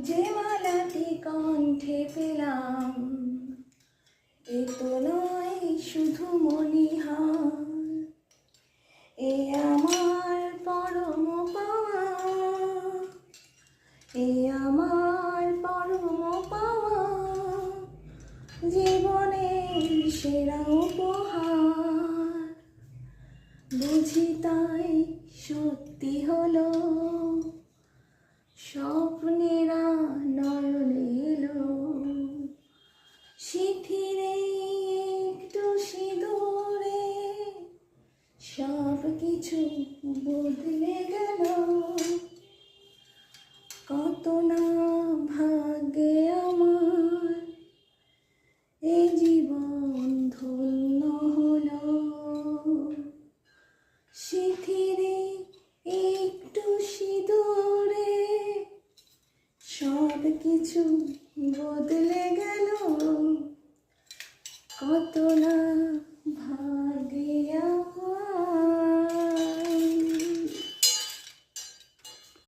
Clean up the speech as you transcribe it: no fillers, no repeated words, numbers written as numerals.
যে মালাটি কণ্ঠে পেলাম, এ তো নয় শুধু মণিহার, এ আমার পরম পাওয়া, এ আমার পরম পাওয়া, জীবনের সেরা উপহার। বুঝি তাই সত্যি হলো, স্বপ্নেরা নয়নে এলো, শিথিরে একটু সিঁদুরে সব কিছু বদলে গেল। কত না ভাগ্যে আমার এই জীবন ধন্য হলো, শিথিরে একটু সিঁদুরে সব কিছু বদলে গেল। কত না ভাগ্যে আমার।